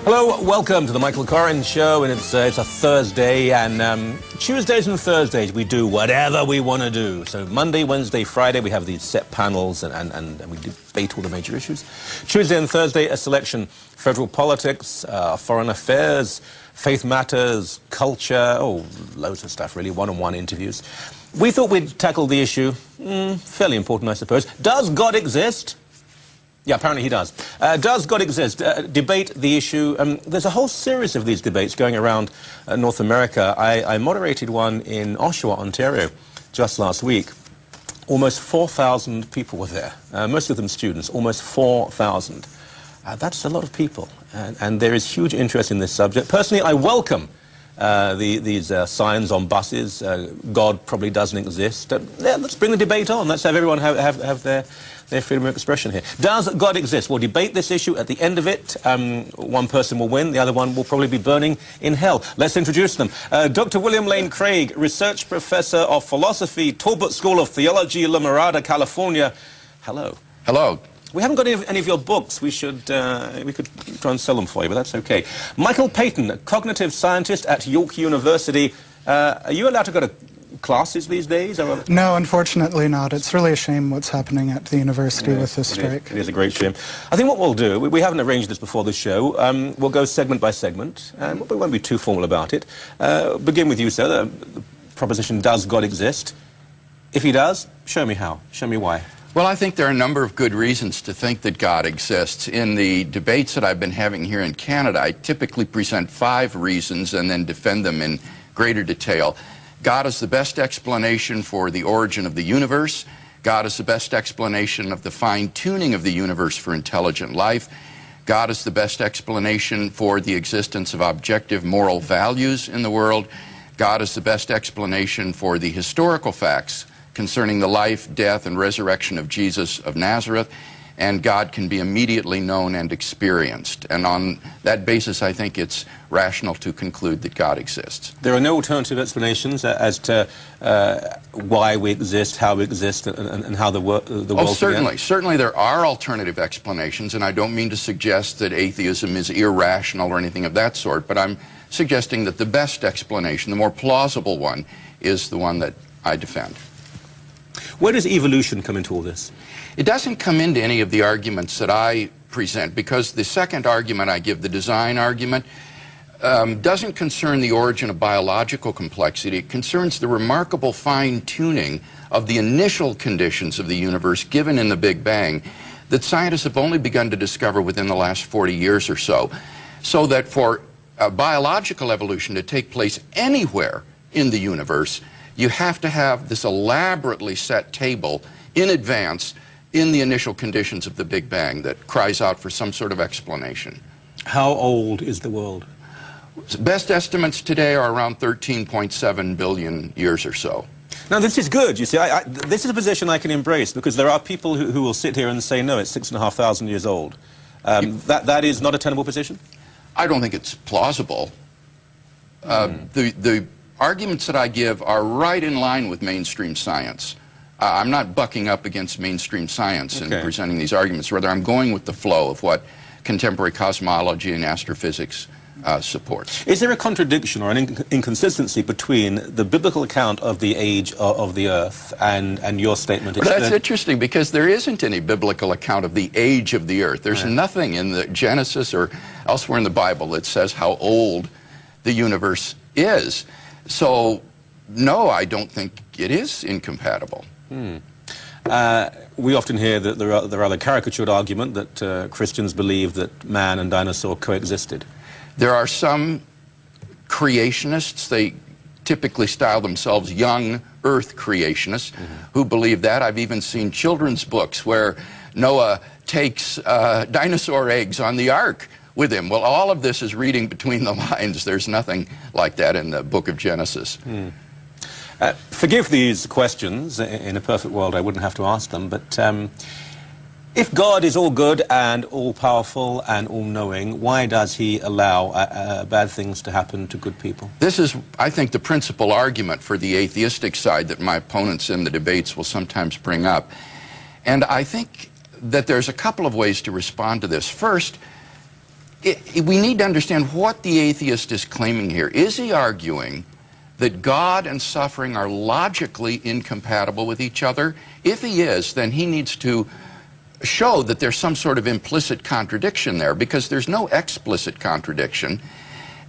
Hello, welcome to the Michael Coren Show, and it's a Thursday, and Tuesdays and Thursdays we do whatever we want to do. So Monday, Wednesday, Friday we have these set panels, and we debate all the major issues. Tuesday and Thursday a selection: federal politics, foreign affairs, faith matters, culture, loads of stuff really, one-on-one interviews. We thought we'd tackle the issue, fairly important I suppose, does God exist? Yeah, apparently he does. Does God exist? Debate the issue. There's a whole series of these debates going around North America. I moderated one in Oshawa, Ontario, just last week. Almost 4,000 people were there, most of them students, almost 4,000. That's a lot of people, and there is huge interest in this subject. Personally, I welcome these signs on buses. God probably doesn't exist. Yeah, let's bring the debate on. Let's have everyone have their freedom of expression here. Does God exist? We'll debate this issue. At the end of it, one person will win, the other one will probably be burning in hell. Let's introduce them. Dr. William Lane Craig, Research Professor of Philosophy, Talbot School of Theology, La Mirada, California. Hello. Hello. We haven't got any of your books. We could try and sell them for you, but that's okay. Michael Payton, a cognitive scientist at York University. Are you allowed to go to classes these days? Or? No, unfortunately not. It's really a shame what's happening at the university with this strike. It is a great shame. I think what we'll do, we haven't arranged this before the show, we'll go segment by segment, and we won't be too formal about it. Begin with you, sir. The proposition, does God exist? If he does, show me how. Show me why. Well, I think there are a number of good reasons to think that God exists. In the debates that I've been having here in Canada, I typically present 5 reasons and then defend them in greater detail. God is the best explanation for the origin of the universe. God is the best explanation of the fine-tuning of the universe for intelligent life. God is the best explanation for the existence of objective moral values in the world. God is the best explanation for the historical facts concerning the life, death, and resurrection of Jesus of Nazareth, and God can be immediately known and experienced. And on that basis, I think it's rational to conclude that God exists. There are no alternative explanations as to why we exist, how we exist, and how the world certainly. began? Certainly there are alternative explanations, and I don't mean to suggest that atheism is irrational or anything of that sort, but I'm suggesting that the best explanation, the more plausible one, is the one that I defend. Where does evolution come into all this? It doesn't come into any of the arguments that I present, because the second argument I give, the design argument, doesn't concern the origin of biological complexity. It concerns the remarkable fine-tuning of the initial conditions of the universe given in the Big Bang that scientists have only begun to discover within the last 40 years or so. So that for biological evolution to take place anywhere in the universe, you have to have this elaborately set table in advance in the initial conditions of the Big Bang that cries out for some sort of explanation. How old is the world? Best estimates today are around 13.7 billion years or so. Now, this is good. You see, this is a position I can embrace, because there are people who will sit here and say, no, it's 6,500 years old. That is not a tenable position? I don't think it's plausible. The arguments that I give are right in line with mainstream science. I'm not bucking up against mainstream science in presenting these arguments. Rather, I'm going with the flow of what contemporary cosmology and astrophysics supports. Is there a contradiction or an inconsistency between the biblical account of the age of the Earth and your statement? Well, that's interesting, because there isn't any biblical account of the age of the Earth. There's nothing in the Genesis or elsewhere in the Bible that says how old the universe is. So, no, I don't think it is incompatible. We often hear that the rather caricatured argument that Christians believe that man and dinosaur coexisted. There are some creationists, they typically style themselves young Earth creationists, who believe that. I've even seen children's books where Noah takes dinosaur eggs on the ark with him. Well, all of this is reading between the lines. There's nothing like that in the book of Genesis. Forgive these questions. In a perfect world, I wouldn't have to ask them, but if God is all good and all-powerful and all-knowing, why does he allow bad things to happen to good people? This is, I think, the principal argument for the atheistic side that my opponents in the debates will sometimes bring up. And I think that there's a couple of ways to respond to this. First, we need to understand what the atheist is claiming here. Is he arguing that God and suffering are logically incompatible with each other? If he is, then he needs to show that there's some sort of implicit contradiction there, because there's no explicit contradiction.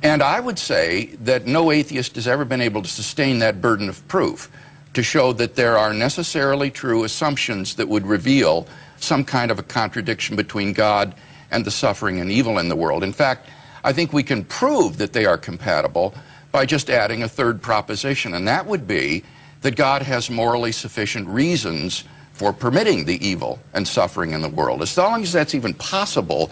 And I would say that no atheist has ever been able to sustain that burden of proof, to show that there are necessarily true assumptions that would reveal some kind of a contradiction between God and the suffering and evil in the world. In fact, I think we can prove that they are compatible by just adding a third proposition, and that would be that God has morally sufficient reasons for permitting the evil and suffering in the world. As long as that's even possible,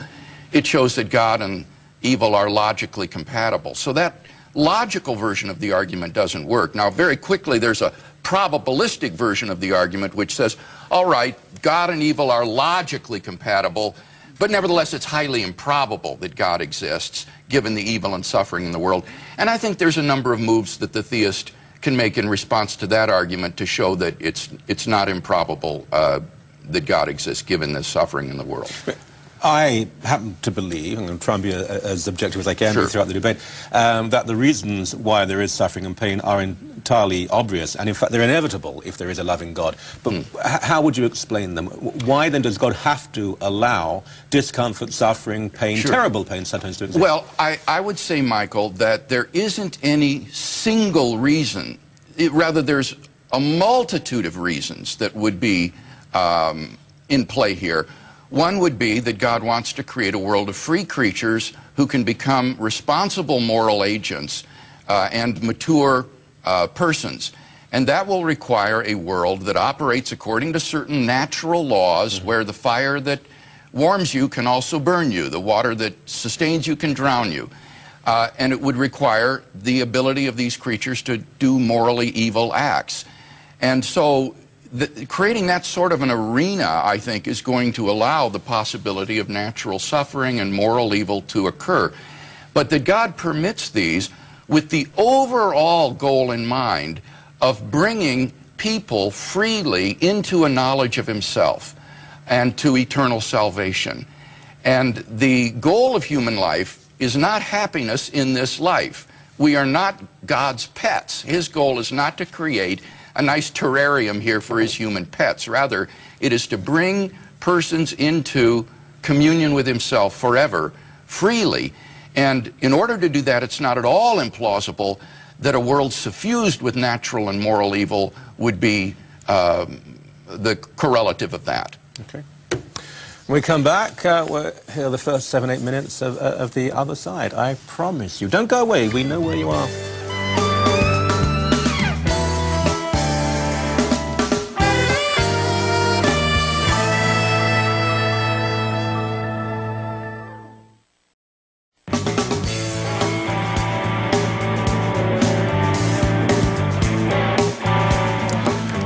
it shows that God and evil are logically compatible. So that logical version of the argument doesn't work. Now, very quickly, there's a probabilistic version of the argument which says, all right, God and evil are logically compatible, but nevertheless, it's highly improbable that God exists, given the evil and suffering in the world. And I think there's a number of moves that the theist can make in response to that argument to show that it's not improbable that God exists, given the suffering in the world. I happen to believe, I'm going to try and be as objective as I can throughout the debate, that the reasons why there is suffering and pain are entirely obvious, and in fact they're inevitable if there is a loving God. But how would you explain them? Why then does God have to allow discomfort, suffering, pain, terrible pain sometimes to exist? Well, I would say, Michael, that there isn't any single reason. Rather, there's a multitude of reasons that would be in play here. One would be that God wants to create a world of free creatures who can become responsible moral agents and mature persons. And that will require a world that operates according to certain natural laws, where the fire that warms you can also burn you, the water that sustains you can drown you. And it would require the ability of these creatures to do morally evil acts. And so creating that sort of an arena, I think, is going to allow the possibility of natural suffering and moral evil to occur. But that God permits these with the overall goal in mind of bringing people freely into a knowledge of himself and to eternal salvation. And the goal of human life is not happiness in this life. We are not God's pets. His goal is not to create a nice terrarium here for his human pets. Rather, it is to bring persons into communion with himself forever, freely. And in order to do that, it's not at all implausible that a world suffused with natural and moral evil would be the correlative of that. Okay. When we come back, we'll hear the first 7-8 minutes of the other side. I promise you. Don't go away. We know where you are.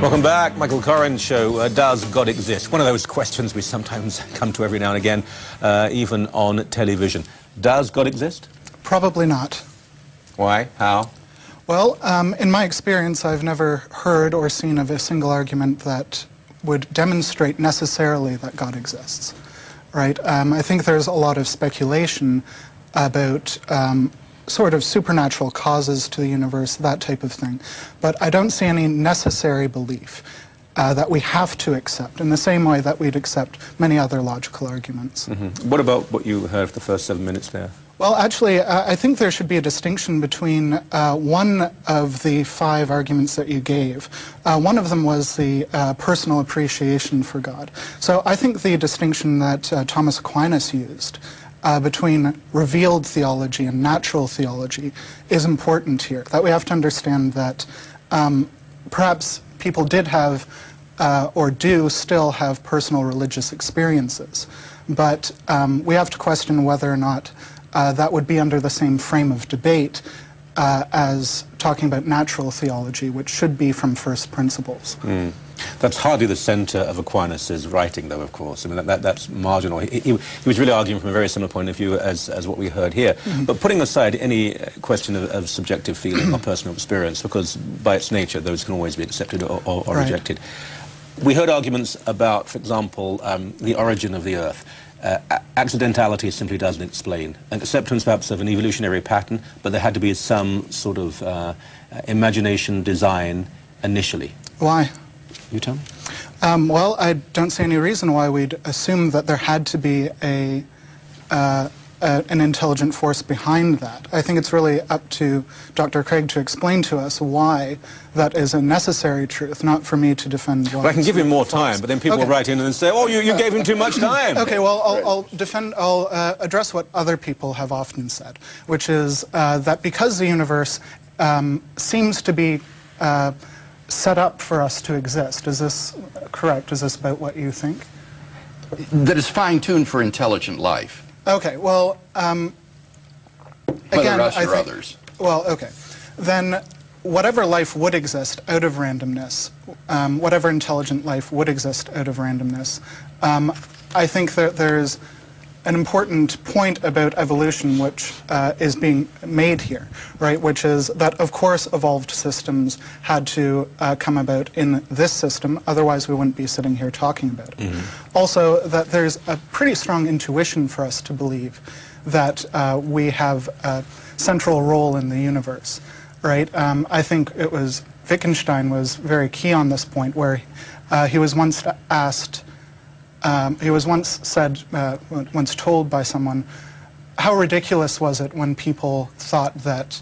Welcome back. Michael Coren Show. Does God exist? One of those questions we sometimes come to every now and again, even on television. Does God exist? Probably not. Why? How? Well, in my experience, I've never heard or seen of a single argument that would demonstrate necessarily that God exists. Right? I think there's a lot of speculation about sort of supernatural causes to the universe, that type of thing. But I don't see any necessary belief that we have to accept, in the same way that we'd accept many other logical arguments. What about what you heard for the first 7 minutes there? Well, actually, I think there should be a distinction between one of the 5 arguments that you gave. One of them was the personal appreciation for God. So I think the distinction that Thomas Aquinas used between revealed theology and natural theology is important here. That we have to understand that perhaps people did have or do still have personal religious experiences, but we have to question whether or not that would be under the same frame of debate as talking about natural theology, which should be from first principles. That's hardly the center of Aquinas' writing, though, of course. I mean, that's marginal. He was really arguing from a very similar point of view as what we heard here. But putting aside any question of subjective feeling or personal experience, because by its nature, those can always be accepted or rejected. We heard arguments about, for example, the origin of the Earth. accidentality simply doesn't explain. An acceptance perhaps of an evolutionary pattern, but there had to be some sort of imagination design initially. Why? You tell me. Well, I don't see any reason why we'd assume that there had to be an intelligent force behind that. I think it's really up to Dr. Craig to explain to us why that is a necessary truth, not for me to defend why. Well, I can give him more time, but then people will write in and say, oh, you gave him too much time. Okay, well, I'll address what other people have often said, which is that because the universe seems to be set up for us to exist. Is this correct? Is this about what you think? That is fine-tuned for intelligent life. Okay, well, Whether again, us I or think, others. Well, okay. Then whatever life would exist out of randomness, whatever intelligent life would exist out of randomness, I think that there's an important point about evolution which is being made here, right? Which is that, of course, evolved systems had to come about in this system, otherwise we wouldn't be sitting here talking about it. Mm-hmm. Also, that there's a pretty strong intuition for us to believe that we have a central role in the universe, right? I think it was Wittgenstein was very key on this point, where he was once asked, he was once said, once told by someone, how ridiculous was it when people thought that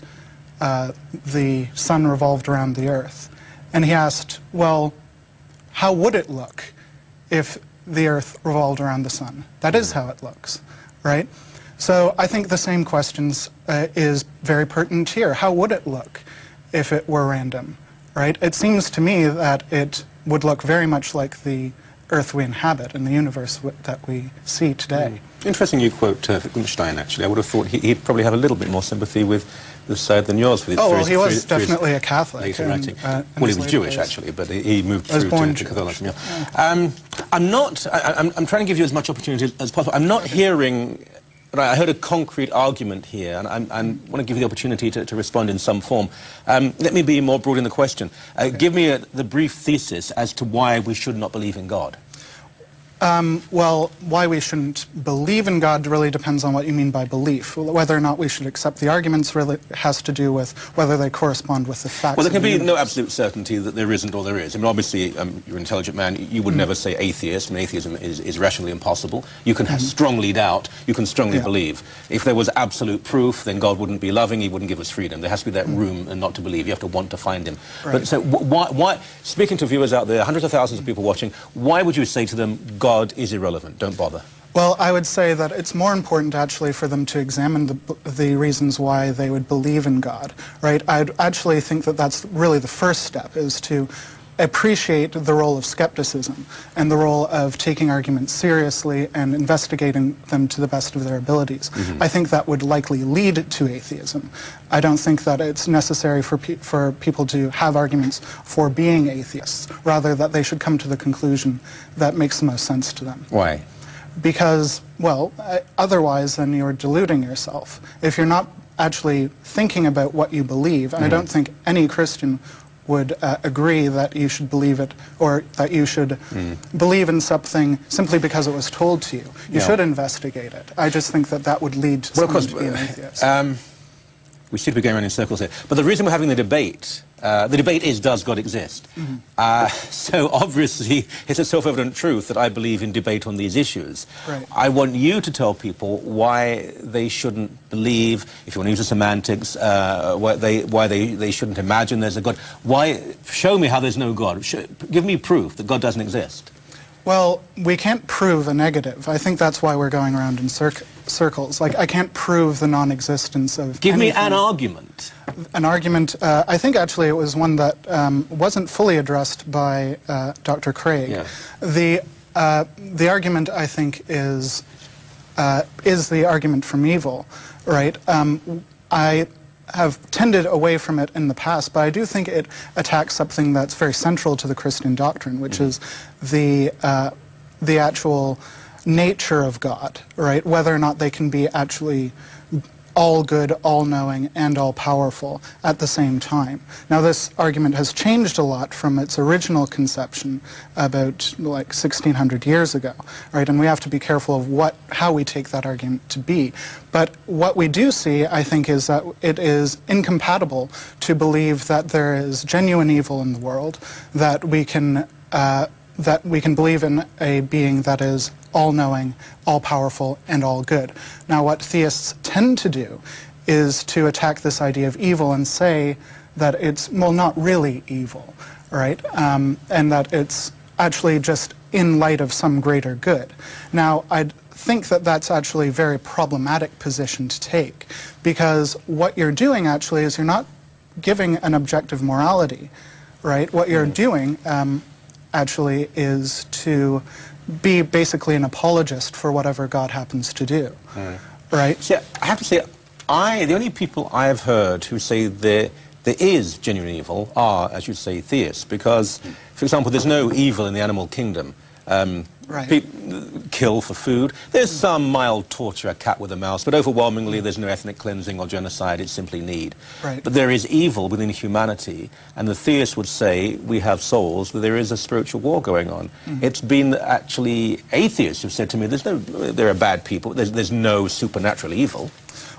the sun revolved around the earth? And he asked, well, how would it look if the earth revolved around the sun? That is how it looks, right? So I think the same questions is very pertinent here. How would it look if it were random, right? It seems to me that it would look very much like the Earth we inhabit and the universe that we see today. Interesting you quote Wittgenstein, actually. I would have thought he'd probably have a little bit more sympathy with this side than yours. With well, he was definitely a Catholic. Well, he was Jewish, actually, but he moved through to Catholicism. Yeah. I'm trying to give you as much opportunity as possible. I'm not hearing... I heard a concrete argument here, and I want to give you the opportunity to respond in some form. Let me be more broad in the question. Give me the brief thesis as to why we should not believe in God. Well, why we shouldn't believe in God really depends on what you mean by belief. Whether or not we should accept the arguments really has to do with whether they correspond with the facts. Well, there can be no absolute certainty that there isn't or there is. I mean, obviously, you're an intelligent man. You would never say atheist. I mean, atheism is rationally impossible. You can strongly doubt. You can strongly believe. If there was absolute proof, then God wouldn't be loving. He wouldn't give us freedom. There has to be that room and not to believe. You have to want to find him. Right. But so why, speaking to viewers out there, hundreds of thousands of people watching, why would you say to them, God is irrelevant, don't bother? Well, I would say that it's more important actually for them to examine the reasons why they would believe in God, right? I'd actually think that that's really the first step, is to appreciate the role of skepticism and the role of taking arguments seriously and investigating them to the best of their abilities. Mm-hmm. I think that would likely lead to atheism. I don't think that it's necessary for people to have arguments for being atheists, rather that they should come to the conclusion that makes the most sense to them. Why? Because, well, otherwise then you're deluding yourself. If you're not actually thinking about what you believe, and I don't think any Christian would agree that you should believe it, or that you should believe in something simply because it was told to you. You should investigate it. I just think that that would lead to someone to be an atheist. We seem to be going around in circles here. But the reason we're having the debate is, does God exist? Mm-hmm. So obviously, it's a self-evident truth that I believe in debate on these issues. Right. I want you to tell people why they shouldn't believe, if you want to use the semantics, why they shouldn't imagine there's a God. Show me how there's no God. Give me proof that God doesn't exist. Well, we can't prove a negative. I think that's why we're going around in circles. Like, I can't prove the non-existence of Give anything. me an argument. An argument, I think actually it was one that wasn't fully addressed by Dr. Craig. Yeah. The argument, I think, is the argument from evil, right? I have tended away from it in the past, but I do think it attacks something that's very central to the Christian doctrine, which is the actual nature of God, right? Whether or not they can be actually all good, all-knowing, and all-powerful at the same time. Now, this argument has changed a lot from its original conception about like 1600 years ago, right? And we have to be careful of how we take that argument to be. But what we do see, I think, is that it is incompatible to believe that there is genuine evil in the world, that we can believe in a being that is all-knowing, all-powerful, and all-good. Now, what theists tend to do is to attack this idea of evil and say that it's, well, not really evil, right? And that it's actually just in light of some greater good. Now, I think that that's actually a very problematic position to take, because what you're doing actually is you're not giving an objective morality, right? What you're doing actually is to be basically an apologist for whatever God happens to do, right? Yeah, I have to say, the only people I've heard who say there is genuine evil are, as you say, theists, because, for example, there's no evil in the animal kingdom. Right. People kill for food. There's some mild torture, a cat with a mouse, but overwhelmingly there's no ethnic cleansing or genocide, it's simply need. Right. But there is evil within humanity, and the theists would say we have souls, that there is a spiritual war going on. It's been actually atheists who've said to me, there are bad people, there's no supernatural evil.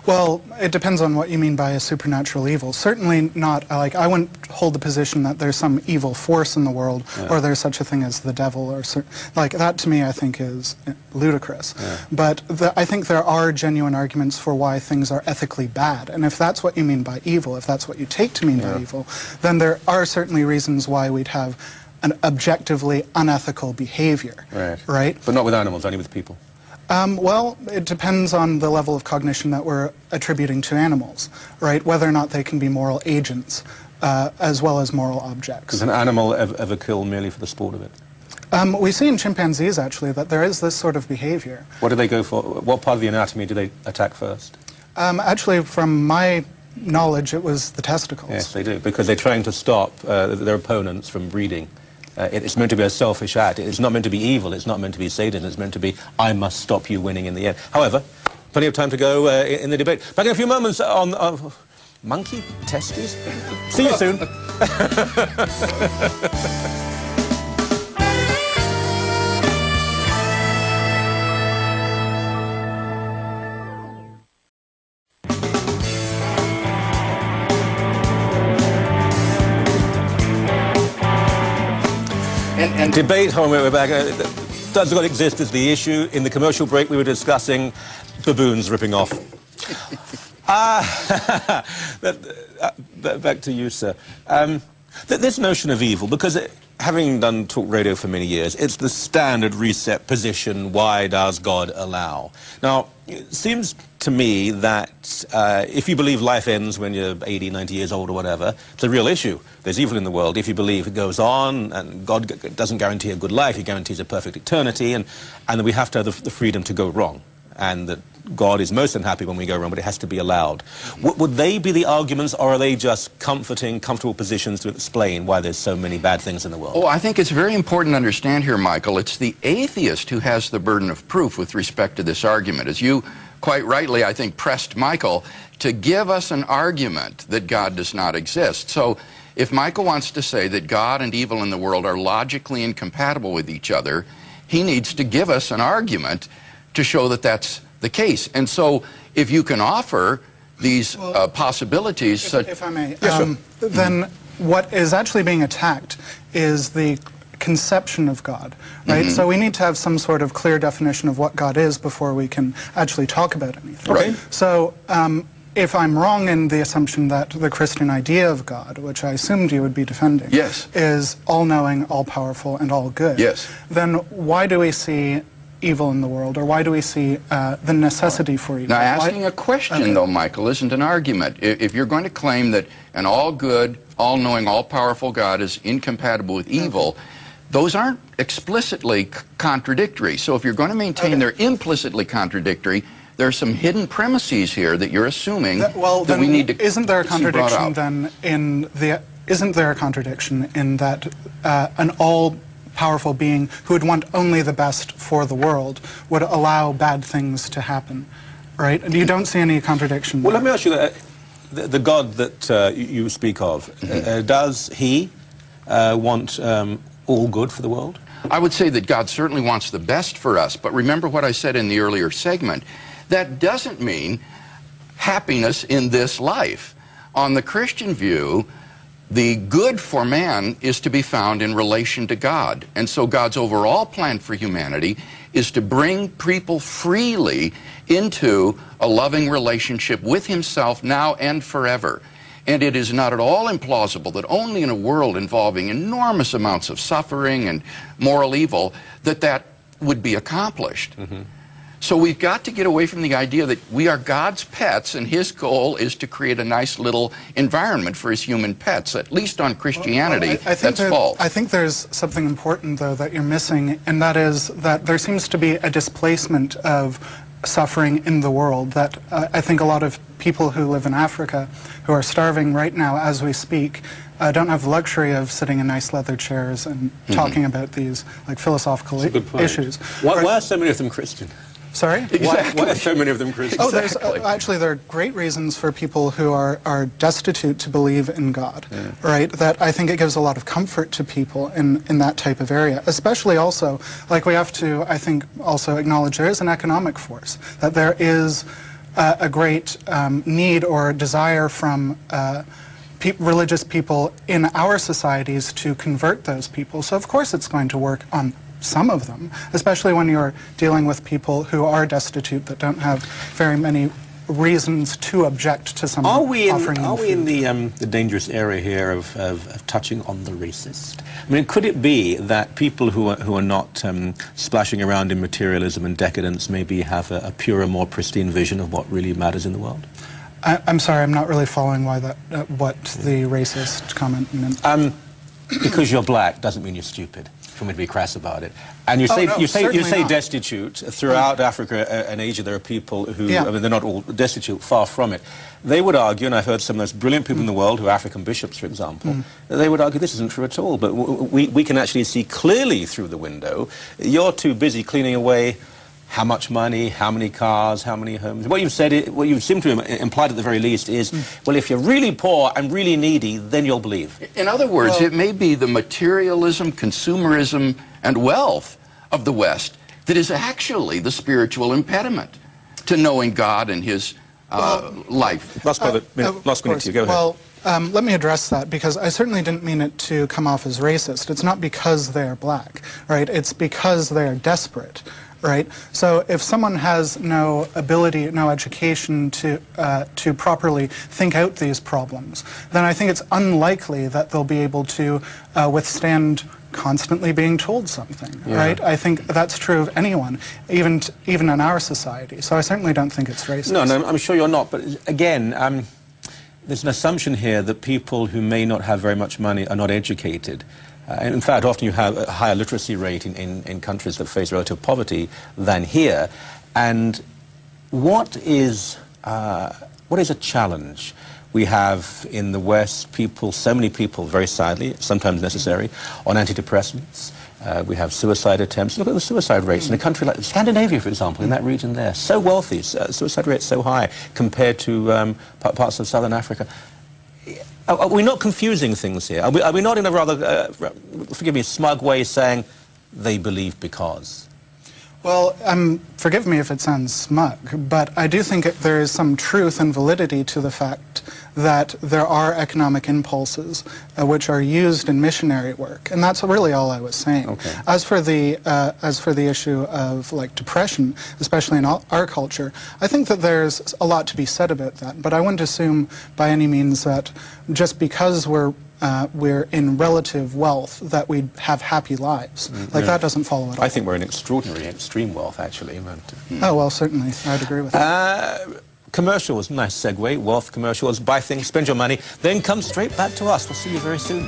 Well, it depends on what you mean by a supernatural evil. Certainly not, like, I wouldn't hold the position that there's some evil force in the world, or there's such a thing as the devil, or like, that to me I think is ludicrous. But I think there are genuine arguments for why things are ethically bad, and if that's what you mean by evil, if that's what you take to mean by evil, then there are certainly reasons why we'd have an objectively unethical behavior, right? But not with animals, only with people. Well, it depends on the level of cognition that we're attributing to animals, right? Whether or not they can be moral agents, as well as moral objects. Does an animal ever kill merely for the sport of it? We see in chimpanzees, actually, that there is this sort of behavior. What do they go for? What part of the anatomy do they attack first? Actually, from my knowledge, it was the testicles. Yes, they do, because they're trying to stop their opponents from breeding. It's meant to be a selfish act. It's not meant to be evil. It's not meant to be Satan. It's meant to be, I must stop you winning in the end. However, plenty of time to go in the debate. Back in a few moments on monkey testes. See you soon. And debate, hold on, we're back. Does God exist is the issue. In the commercial break, we were discussing baboons ripping off. Back to you, sir. This notion of evil, because having done talk radio for many years, it's the standard reset position, why does God allow? Now, it seems to me that if you believe life ends when you're 80, 90 years old or whatever, it's a real issue. There's evil in the world. If you believe it goes on, and God doesn't guarantee a good life, he guarantees a perfect eternity, and that we have to have the freedom to go wrong, and that God is most unhappy when we go wrong, but it has to be allowed. Would they be the arguments, or are they just comfortable positions to explain why there's so many bad things in the world? Oh, I think it's very important to understand here, Michael, it's the atheist who has the burden of proof with respect to this argument. As you quite rightly, I think, pressed Michael to give us an argument that God does not exist. So if Michael wants to say that God and evil in the world are logically incompatible with each other, he needs to give us an argument to show that that's the case. And so if you can offer these possibilities... If I may, then what is actually being attacked is the conception of God, right? So we need to have some sort of clear definition of what God is before we can actually talk about anything. Right. So if I'm wrong in the assumption that the Christian idea of God, which I assumed you would be defending, is all-knowing, all-powerful, and all-good, then why do we see evil in the world, or why do we see the necessity for evil? Now, asking a question, though, Michael, isn't an argument. If you're going to claim that an all-good, all-knowing, all-powerful God is incompatible with evil, those aren't explicitly contradictory. So if you're going to maintain they're implicitly contradictory, there are some hidden premises here that you're assuming that we need to isn't there a contradiction then in the... Isn't there a contradiction in that an all-powerful being who would want only the best for the world would allow bad things to happen, right? You don't see any contradiction Well, there. let me ask you, the God that you speak of, does he want all good for the world? I would say that God certainly wants the best for us, but remember what I said in the earlier segment. That doesn't mean happiness in this life. On the Christian view, the good for man is to be found in relation to God. And so God's overall plan for humanity is to bring people freely into a loving relationship with himself now and forever. And it is not at all implausible that only in a world involving enormous amounts of suffering and moral evil that would be accomplished. So we've got to get away from the idea that we are God's pets and his goal is to create a nice little environment for his human pets. At least on Christianity, that's false. I think there's something important, though, that you're missing, and that is that there seems to be a displacement of suffering in the world, that I think a lot of people who live in Africa who are starving right now as we speak don't have the luxury of sitting in nice leather chairs and talking about these like philosophical issues. Why are so many of them Christian? Sorry? Exactly. Why are so many of them Christian? Oh, there's actually there are great reasons for people who are destitute to believe in God, right? That I think it gives a lot of comfort to people in that type of area, especially also, like we have to, I think, also acknowledge there is an economic force, that there is a great need or desire from religious people in our societies to convert those people. So of course it's going to work on some of them, especially when you're dealing with people who are destitute that don't have very many reasons to object to someone offering them Are we in food. the dangerous area here of touching on the racist? I mean, could it be that people who are not splashing around in materialism and decadence maybe have a purer, more pristine vision of what really matters in the world? I'm sorry, I'm not really following why that what the racist comment meant. Because you're black doesn't mean you're stupid, for me to be crass about it. And you say, no, you say not. destitute. Throughout Africa and Asia, there are people who, Yeah. I mean, they're not all destitute, far from it. They would argue, and I've heard some of the most brilliant people in the world, who are African bishops, for example, they would argue this isn't true at all. But we can actually see clearly through the window. You're too busy cleaning away how much money, how many cars, how many homes. What you've said, what you seem to implied at the very least is, well, if you're really poor and really needy, then you'll believe. In other words, it may be the materialism, consumerism, and wealth of the West that is actually the spiritual impediment to knowing God and his life. Last minute to you, go ahead. Well, let me address that, because I certainly didn't mean it to come off as racist. It's not because they're black, right? It's because they're desperate, right? So if someone has no ability, no education to properly think out these problems, then I think it's unlikely that they'll be able to withstand constantly being told something, right? I think that's true of anyone, even in our society. So I certainly don't think it's racist. No, I'm sure you're not. But again, there's an assumption here that people who may not have very much money are not educated. In fact, often you have a higher literacy rate in countries that face relative poverty than here. And what is a challenge? We have in the West so many people, very sadly, sometimes necessary, on antidepressants. We have suicide attempts. Look at the suicide rates in a country like Scandinavia, for example, in that region there. So wealthy, suicide rates so high compared to parts of southern Africa. Are we not confusing things here? Are we not in a rather, forgive me, smug way saying they believe because? Well, forgive me if it sounds smug, but I do think there is some truth and validity to the fact that there are economic impulses which are used in missionary work, and that's really all I was saying. Okay. As for the issue of like depression, especially in our culture, I think that there's a lot to be said about that. But I wouldn't assume by any means that just because we're in relative wealth that we have happy lives. That doesn't follow at all. I think we're in extraordinary, extreme wealth, actually. But, Oh, well, certainly. I'd agree with that. Commercials, nice segue. Wealth commercials, buy things, spend your money, then come straight back to us. We'll see you very soon.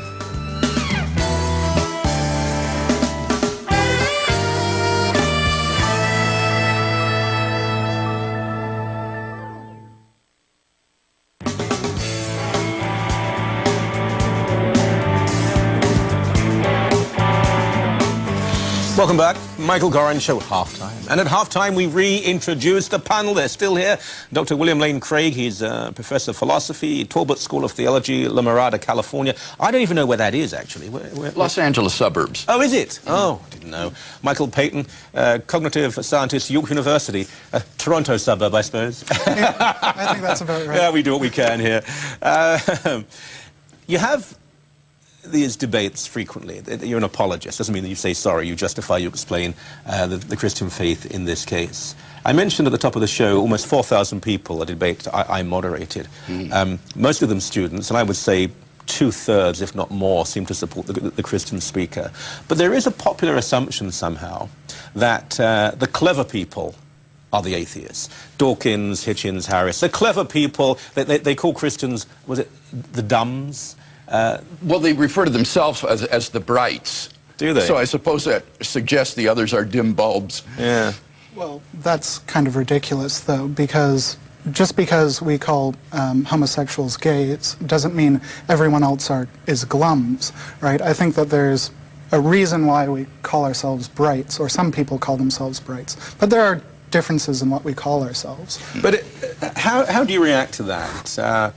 Welcome back. Michael Coren Show Halftime. And at halftime, we reintroduced the panel. They're still here. Dr. William Lane Craig, he's a professor of philosophy, Talbot School of Theology, La Mirada, California. I don't even know where that is, actually. Los Angeles suburbs. Oh, is it? Oh, didn't know. Michael Payton, cognitive scientist, York University, a Toronto suburb, I suppose. Yeah, I think that's about right. Yeah, we do what we can here. You have these debates frequently. You're an apologist. Doesn't mean that you say sorry. You justify, you explain the Christian faith in this case. I mentioned at the top of the show almost 4,000 people, a debate I moderated. Most of them students, and I would say 2/3, if not more, seem to support the Christian speaker. But there is a popular assumption somehow that the clever people are the atheists. Dawkins, Hitchens, Harris. The clever people, they call Christians, was it the dumbs? Well, they refer to themselves as the brights. Do they? So I suppose that suggests the others are dim bulbs. Yeah. Well, that's kind of ridiculous, though, because just because we call homosexuals gays doesn't mean everyone else is glums, right? I think that there's a reason why we call ourselves brights, or some people call themselves brights. But there are differences in what we call ourselves. But how do you react to that?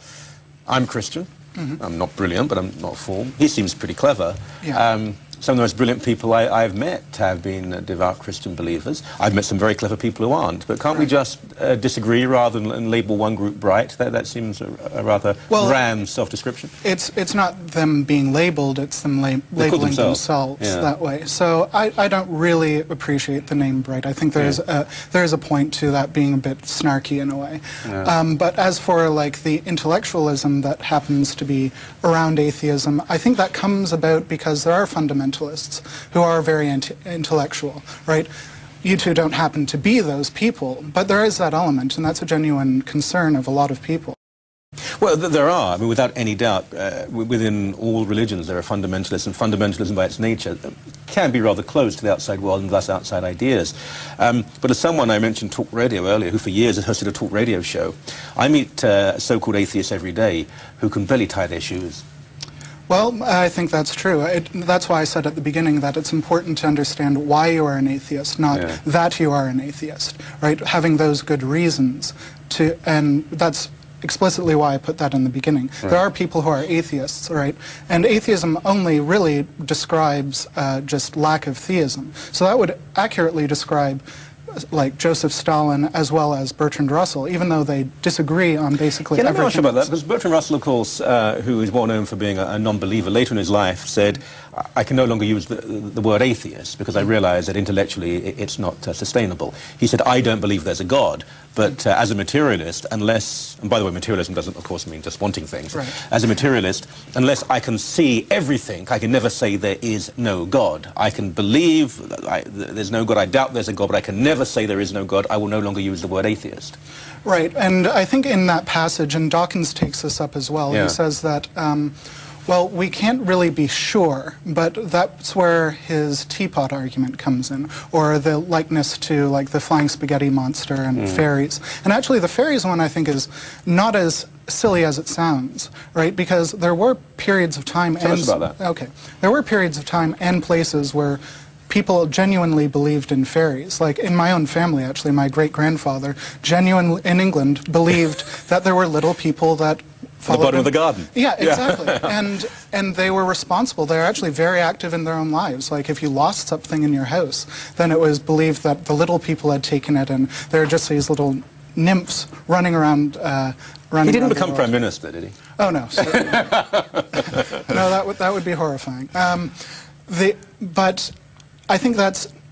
I'm Christian. I'm not brilliant, but I'm not a fool. He seems pretty clever. Yeah. Some of the most brilliant people I've met have been devout Christian believers. I've met some very clever people who aren't. But can't we just disagree rather than label one group bright? That seems a rather grand self-description. It's not them being labeled, it's them labeling themselves that way. So I don't really appreciate the name bright. I think there is a point to that being a bit snarky in a way. Yeah. But as for like the intellectualism that happens to be around atheism, I think that comes about because there are fundamentalists who are very intellectual, right? You two don't happen to be those people, but there is that element, and that's a genuine concern of a lot of people. Well, there are. I mean, without any doubt, within all religions there are fundamentalists, and fundamentalism by its nature can be rather close to the outside world and thus outside ideas. But as someone, I mentioned talk radio earlier, who for years has hosted a talk radio show, I meet so-called atheists every day who can barely tie their shoes. Well, I think that's true. That's why I said at the beginning that it's important to understand why you are an atheist, not that you are an atheist, right? Having those good reasons to, and that's explicitly why I put that in the beginning. Right. There are people who are atheists, right? And atheism only really describes just lack of theism. So that would accurately describe like Joseph Stalin as well as Bertrand Russell, even though they disagree on basically everything. Let me ask you about that, because Bertrand Russell, of course, who is well known for being a non-believer, later in his life said, I can no longer use the word atheist because I realize that intellectually it's not sustainable. He said, I don't believe there's a God, but as a materialist, unless, and by the way, materialism doesn't, of course, mean just wanting things. Right. As a materialist, unless I can see everything, I can never say there is no God. I can believe there's no God, I doubt there's a God, but I can never say there is no God. I will no longer use the word atheist. Right, and I think in that passage, and Dawkins takes this up as well, he says that, well, we can't really be sure, but that's where his teapot argument comes in, or the likeness to like the flying spaghetti monster and fairies. And actually the fairies one I think is not as silly as it sounds, right? Because there were periods of time there were periods of time and places where people genuinely believed in fairies. Like in my own family, actually, my great-grandfather, genuinely in England, believed that there were little people that at the bottom of the garden. Yeah, exactly. and they were responsible. They were actually very active in their own lives. Like if you lost something in your house, then it was believed that the little people had taken it, and there were just these little nymphs running around. He didn't become Prime Minister, did he? Oh no, certainly not. No, that would be horrifying. But I think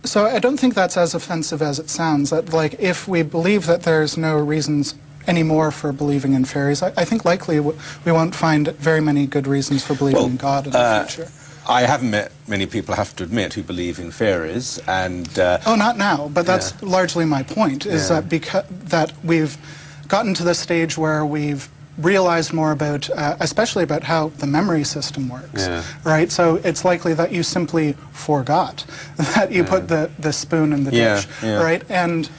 so I don't think that's as offensive as it sounds, that like if we believe that there's no reasons anymore for believing in fairies, I think likely we won't find very many good reasons for believing in God in the future. I haven't met many people, I have to admit, who believe in fairies, and... oh, not now, but that's largely my point, is that that we've gotten to the stage where we've realized more about, especially about how the memory system works, right? So it's likely that you simply forgot that you put the spoon in the dish, right? And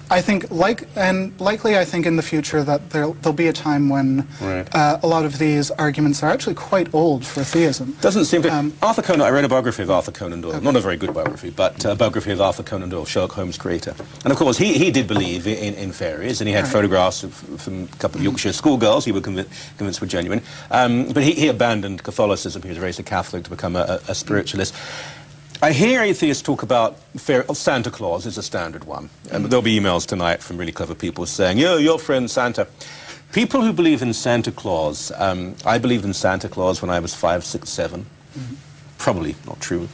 I think, likely, I think in the future that there'll be a time when a lot of these arguments are actually quite old for theism. Doesn't seem to. Arthur Conan. I read a biography of Arthur Conan Doyle. Okay. Not a very good biography, but a biography of Arthur Conan Doyle, Sherlock Holmes' creator. And of course, he did believe in fairies, and he had photographs from a couple of Yorkshire schoolgirls he was convinced were genuine. But he abandoned Catholicism. He was raised a Catholic to become a spiritualist. I hear atheists talk about Santa Claus is a standard one. There'll be emails tonight from really clever people saying, "Yo, your friend Santa." People who believe in Santa Claus, I believed in Santa Claus when I was 5, 6, 7. Probably not true.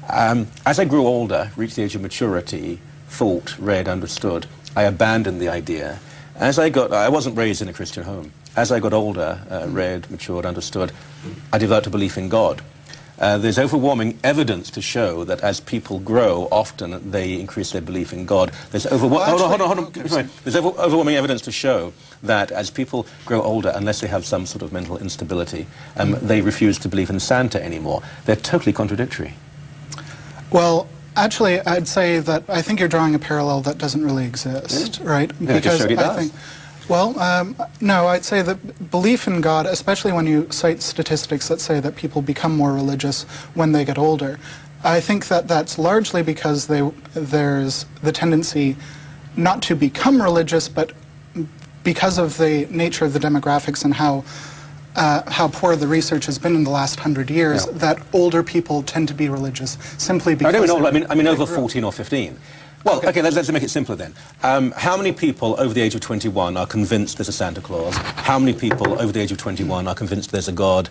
As I grew older, reached the age of maturity, thought, read, understood, I abandoned the idea. I wasn't raised in a Christian home. As I got older, read, matured, understood, I developed a belief in God. There's overwhelming evidence to show that as people grow, often they increase their belief in God. There's There's overwhelming evidence to show that as people grow older, unless they have some sort of mental instability, they refuse to believe in Santa anymore. They're totally contradictory. Well, actually, I'd say that I think you're drawing a parallel that doesn't really exist, right? Yeah, because I think. Well, no, I'd say that belief in God, especially when you cite statistics that say that people become more religious when they get older, I think that that's largely because there's the tendency not to become religious, but because of the nature of the demographics and how poor the research has been in the last 100 years, that older people tend to be religious simply because... I mean over 14 or 15. Well, okay, let's make it simpler then. How many people over the age of 21 are convinced there's a Santa Claus? How many people over the age of 21 are convinced there's a God?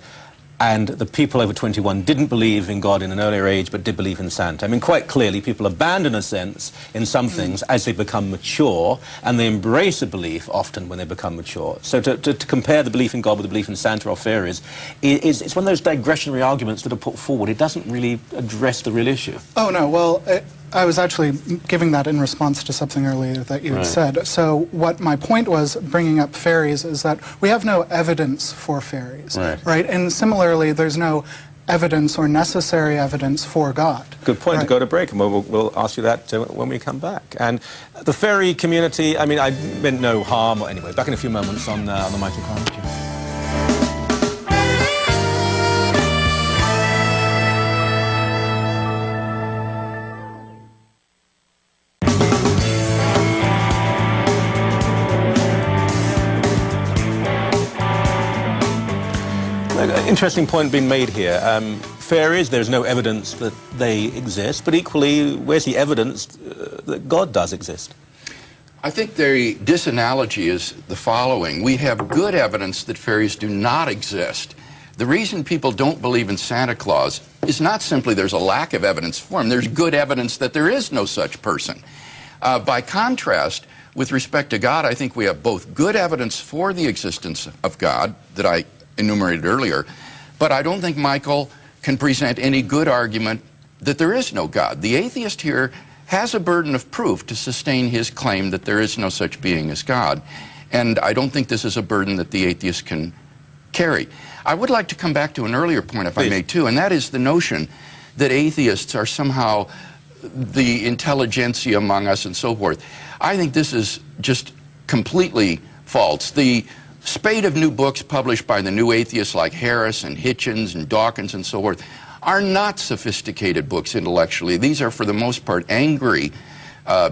And the people over 21 didn't believe in God in an earlier age, but did believe in Santa. I mean, quite clearly, people abandon a sense in some things as they become mature, and they embrace a belief often when they become mature. So to compare the belief in God with the belief in Santa or fairies, it's one of those digressionary arguments that are put forward. It doesn't really address the real issue. Oh, no, well... I was actually giving that in response to something earlier that you had said. So what my point was, bringing up fairies, is that we have no evidence for fairies, right? And similarly, there's no evidence or necessary evidence for God. Good point to go to break, and we'll ask you that when we come back. And the fairy community, I mean, I meant no harm. Anyway, back in a few moments on the Michael Coren Show. Interesting point being made here. Fairies, there's no evidence that they exist, but equally, where's the evidence that God does exist? I think the disanalogy is the following. We have good evidence that fairies do not exist. The reason people don't believe in Santa Claus is not simply there's a lack of evidence for him. There's good evidence that there is no such person. By contrast, with respect to God, I think we have both good evidence for the existence of God that I enumerated earlier, but I don't think Michael can present any good argument that there is no God. The atheist here has a burden of proof to sustain his claim that there is no such being as God, and I don't think this is a burden that the atheist can carry. I would like to come back to an earlier point, if I may, too, and that is the notion that atheists are somehow the intelligentsia among us and so forth. I think this is just completely false. The spate of new books published by the new atheists like Harris and Hitchens and Dawkins and so forth are not sophisticated books intellectually. These are, for the most part, angry,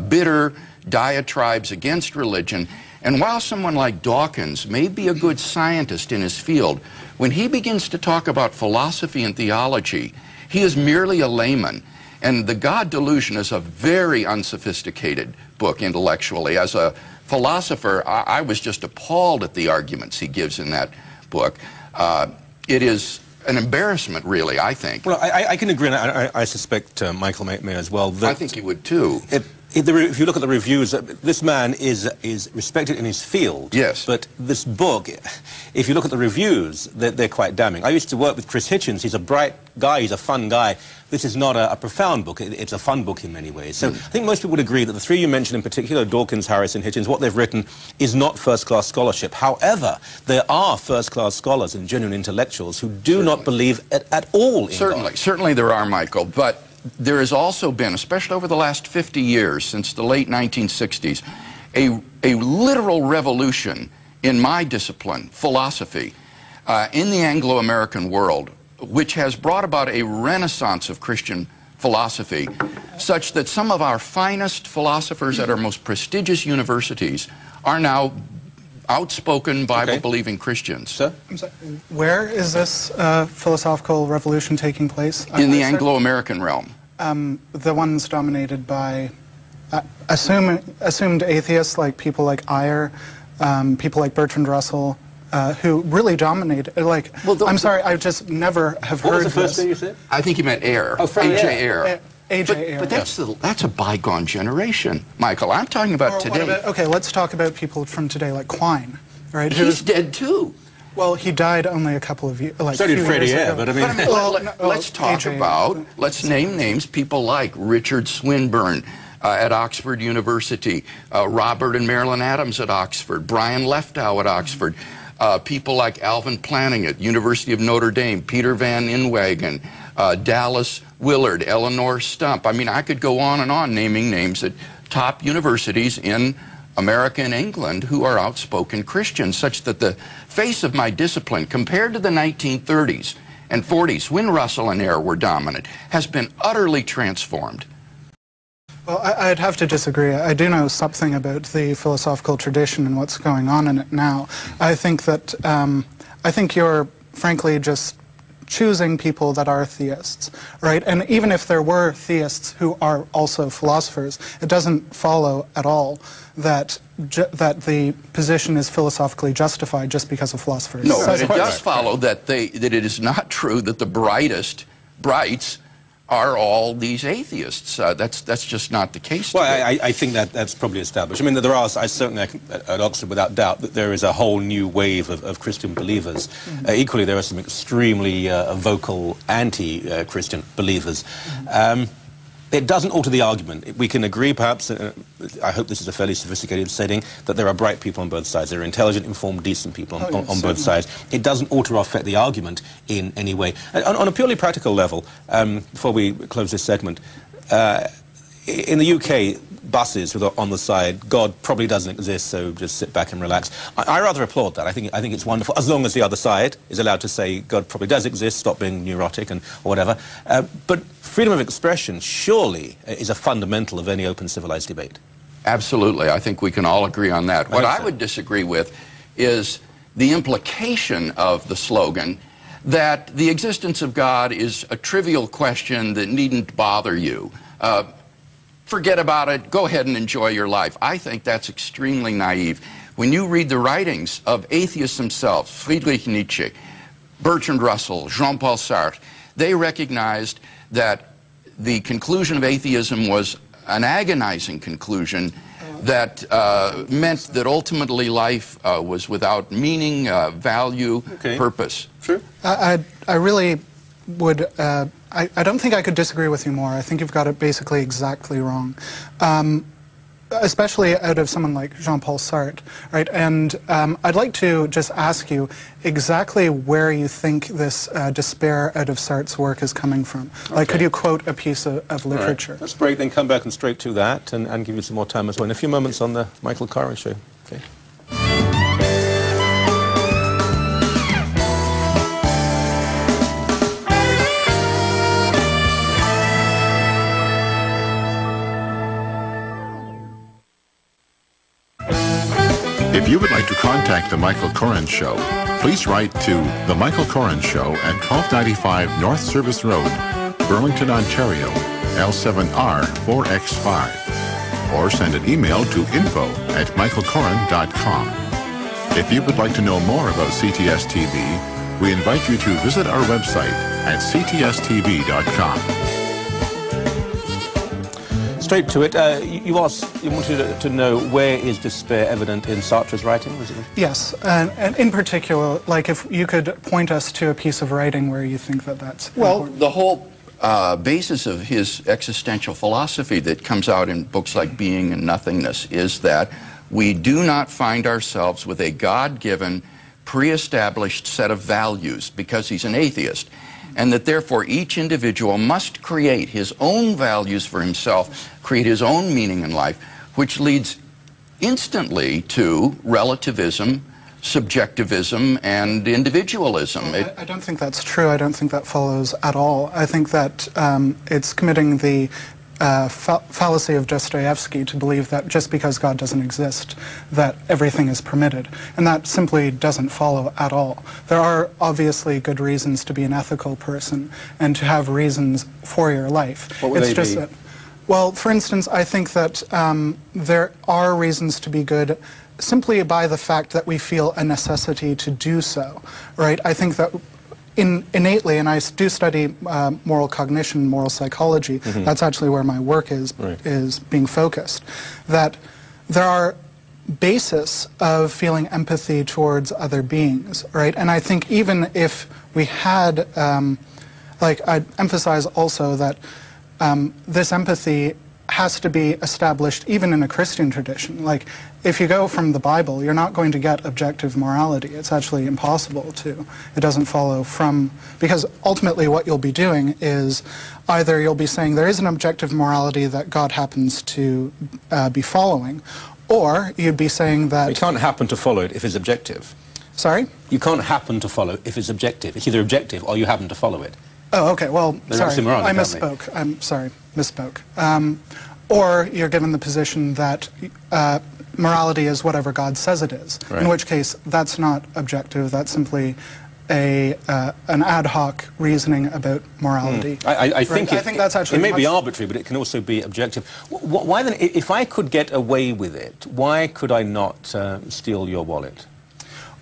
bitter diatribes against religion. And while someone like Dawkins may be a good scientist in his field, when he begins to talk about philosophy and theology, he is merely a layman. And The God Delusion is a very unsophisticated book intellectually. As a philosopher, I was just appalled at the arguments he gives in that book. It is an embarrassment, really, I think. Well, I can agree, and I suspect Michael may as well. I think he would, too. If you look at the reviews, this man is respected in his field. Yes. But this book, if you look at the reviews, they're quite damning. I used to work with Chris Hitchens. He's a bright guy. He's a fun guy. This is not a profound book. It's a fun book in many ways. So I think most people would agree that the three you mentioned in particular, Dawkins, Harris, and Hitchens, what they've written is not first-class scholarship. However, there are first-class scholars and genuine intellectuals who do not believe at all in God. Certainly there are, Michael. But there has also been, especially over the last 50 years, since the late 1960s, a literal revolution in my discipline, philosophy, in the Anglo-American world, which has brought about a renaissance of Christian philosophy, such that some of our finest philosophers at our most prestigious universities are now outspoken Bible-believing Christians. Sir? I'm sorry, where is this philosophical revolution taking place? In the Anglo-American realm. The ones dominated by assumed atheists, like people like Eyre, people like Bertrand Russell, who really dominated. Like, well, I'm sorry, I just never have heard What was the first this. thing you said? I think you meant Eyre. Oh, A.J. Eyre. But that's a bygone generation, Michael. I'm talking about today. Okay, let's talk about people from today, like Quine, right? He's dead too. Well, he died only a couple of years, like So did Freddie Eyre, but I mean... Let's talk about, let's name names, people like Richard Swinburne at Oxford University, Robert and Marilyn Adams at Oxford, Brian Leftow at Oxford, people like Alvin Planning at University of Notre Dame, Peter Van Inwagen, Dallas Willard, Eleanor Stump. I mean, I could go on and on naming names at top universities in America and England who are outspoken Christians, such that the face of my discipline, compared to the 1930s and 40s, when Russell and Eyre were dominant, has been utterly transformed. Well, I'd have to disagree. I do know something about the philosophical tradition and what's going on in it now. I think that, I think you're, frankly, just choosing people that are theists, right? And even if there were theists who are also philosophers, it doesn't follow at all that that the position is philosophically justified just because of philosophers. No, but it does follow that that it is not true that the brights are all these atheists. That's just not the case. Well, I think that's probably established. I mean, there are, I certainly, at Oxford, without doubt, that there is a whole new wave of Christian believers. Equally, there are some extremely vocal anti-Christian believers. It doesn't alter the argument. We can agree, perhaps, I hope this is a fairly sophisticated setting, that there are bright people on both sides. There are intelligent, informed, decent people on both sides. It doesn't alter or affect the argument in any way. On a purely practical level, before we close this segment, in the UK, buses with on the side, God probably doesn't exist, so just sit back and relax. I rather applaud that. I think it's wonderful, as long as the other side is allowed to say God probably does exist, stop being neurotic and or whatever. But freedom of expression surely is a fundamental of any open civilized debate. Absolutely. I think we can all agree on that. What I would disagree with is the implication of the slogan that the existence of God is a trivial question that needn't bother you. Forget about it, go ahead and enjoy your life. I think that's extremely naive. When you read the writings of atheists themselves, Friedrich Nietzsche, Bertrand Russell, Jean-Paul Sartre, they recognized that the conclusion of atheism was an agonizing conclusion that meant that ultimately life was without meaning, value, purpose. True. I really would... I don't think I could disagree with you more. I think you've got it basically exactly wrong. Especially out of someone like Jean-Paul Sartre, right? And I'd like to just ask you exactly where you think this despair out of Sartre's work is coming from. Like, could you quote a piece of literature? Right. Let's break, then come back and straight to that, and give you some more time as well. In a few moments on the Michael Coren Show. Okay. If you would like to contact The Michael Coren Show, please write to The Michael Coren Show at 1295 North Service Road, Burlington, Ontario, L7R4X5. Or send an email to info@michaelcoren.com. If you would like to know more about CTS TV, we invite you to visit our website at ctstv.com. Straight to it, you wanted to know where is despair evident in Sartre's writing, was it? Yes, and in particular, like if you could point us to a piece of writing where you think that that's important. The whole basis of his existential philosophy that comes out in books like Being and Nothingness is that we do not find ourselves with a God-given, pre-established set of values because he's an atheist. and that therefore each individual must create his own values for himself, create his own meaning in life, which leads instantly to relativism, subjectivism, and individualism. I don't think that's true. I don't think that follows at all. I think that it's committing the fallacy of Dostoevsky to believe that just because God doesn't exist, that everything is permitted. And that simply doesn't follow at all. There are obviously good reasons to be an ethical person and to have reasons for your life. What would it's they just be? that, well, for instance, I think that there are reasons to be good simply by the fact that we feel a necessity to do so, right? I think that innately, and I do study moral cognition, moral psychology, that's actually where my work is being focused, that there are basis of feeling empathy towards other beings, right? And I think even if we had, like I'd emphasize also that this empathy has to be established even in a Christian tradition. Like, if you go from the Bible, you're not going to get objective morality. It's actually impossible to. It doesn't follow from, because ultimately what you'll be doing is either you'll be saying there is an objective morality that God happens to be following, or you'd be saying that... You can't happen to follow it if it's objective. Sorry? You can't happen to follow if it's objective. It's either objective or you happen to follow it. Oh, okay, well, They're sorry, oxymoronic, I aren't they? misspoke. I'm sorry, misspoke. Or you're given the position that morality is whatever God says it is, Right. in which case that's not objective, that's simply an ad hoc reasoning about morality. I think, I think that's actually it may be much- arbitrary, but it can also be objective. Why then, if I could get away with it, why could I not steal your wallet?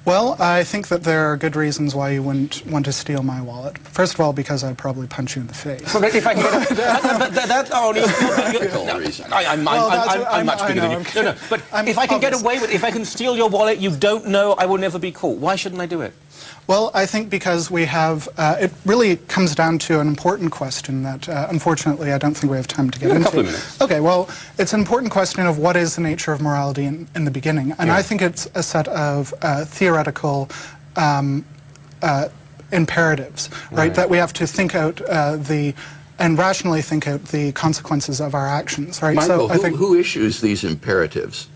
Well, I think that there are good reasons why you wouldn't want to steal my wallet. First of all, because I'd probably punch you in the face. Well, if I can get that only Practical reason. I'm much bigger than you. No, but if I can get away with it, if I can steal your wallet, you don't know, I will never be caught. Why shouldn't I do it? Well, I think because we have, it really comes down to an important question that, unfortunately, I don't think we have time to get into. A couple of minutes. Okay, well, it's an important question of what is the nature of morality in the beginning. And I think it's a set of theoretical imperatives, right? That we have to think out and rationally think out the consequences of our actions, right? Michael, So I think, who issues these imperatives?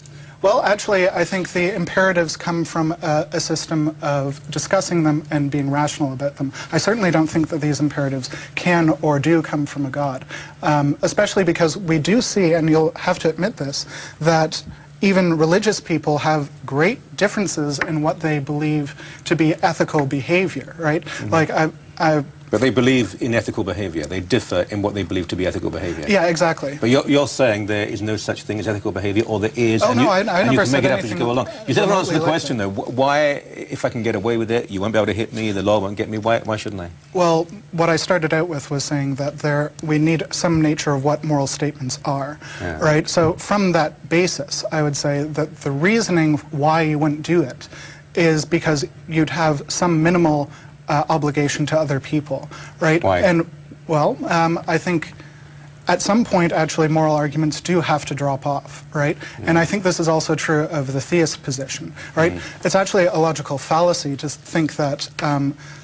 well, actually, I think the imperatives come from a system of discussing them and being rational about them. I certainly don't think that these imperatives can or do come from a God, especially because we do see, and you'll have to admit this, that even religious people have great differences in what they believe to be ethical behavior, right? Like, But they believe in ethical behavior. They differ in what they believe to be ethical behavior. yeah, exactly. But you're saying there is no such thing as ethical behavior, or there is, Oh, and no, you, I and you never can said make it up as you anything go along. You still haven't answered the remotely question, though. Why, if I can get away with it, you won't be able to hit me, the law won't get me, why shouldn't I? Well, what I started out with was saying that we need some nature of what moral statements are, right? So from that basis, I would say that the reasoning why you wouldn't do it is because you'd have some minimal obligation to other people, right? Why? And, well, I think at some point, actually, moral arguments do have to drop off, right? And I think this is also true of the theist position, right? It's actually a logical fallacy to think that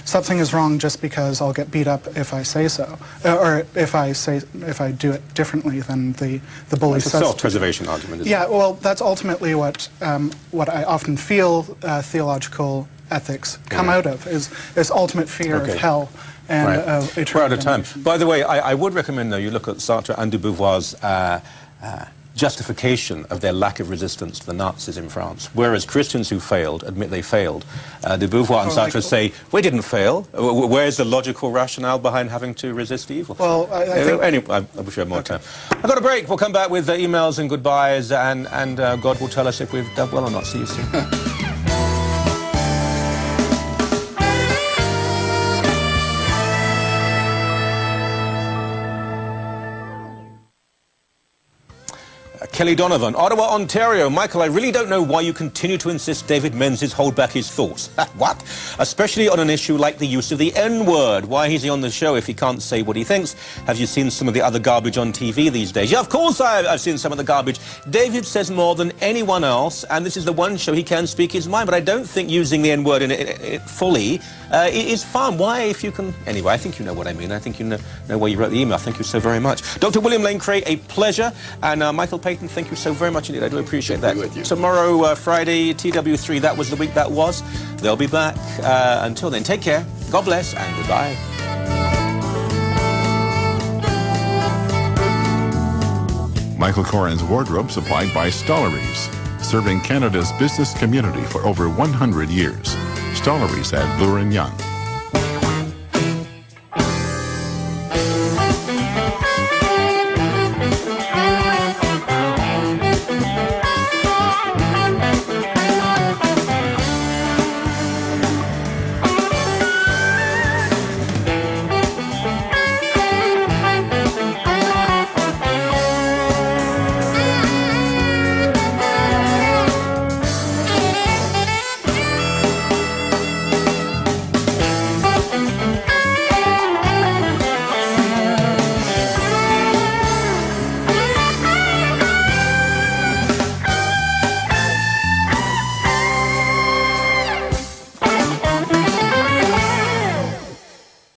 something is wrong just because I'll get beat up if I say so, or if I do it differently than the bully It's a says. self-preservation argument, isn't it? Yeah, well, that's ultimately what I often feel theological ethics come out of, is this ultimate fear of hell and of eternal We're out of time. damnation. By the way, I would recommend, though, you look at Sartre and de Beauvoir's justification of their lack of resistance to the Nazis in France. Whereas Christians who failed admit they failed, de Beauvoir and Sartre say, we didn't fail. Where's the logical rationale behind having to resist evil? Well, I think... Anyway, I wish we had more time. I've got a break. We'll come back with emails and goodbyes, and God will tell us if we've done well or not. See you soon. Kelly Donovan, Ottawa, Ontario. Michael, I really don't know why you continue to insist David Menzies hold back his thoughts. What? Especially on an issue like the use of the N-word. Why is he on the show if he can't say what he thinks? Have you seen some of the other garbage on TV these days? Yeah, of course I've seen some of the garbage. David says more than anyone else, and this is the one show he can speak his mind, but I don't think using the N-word in it fully is fun. Why, if you can... Anyway, I think you know what I mean. I think you know why you wrote the email. Thank you so very much. Dr. William Lane Craig, a pleasure. And Michael Payton, thank you so very much indeed. I do appreciate that. Tomorrow, Friday, TW3, that was the week that was. They'll be back. Until then, take care. God bless, and goodbye. Michael Coren's wardrobe supplied by Stollery's, serving Canada's business community for over 100 years. Stollery's at Bloor & Young.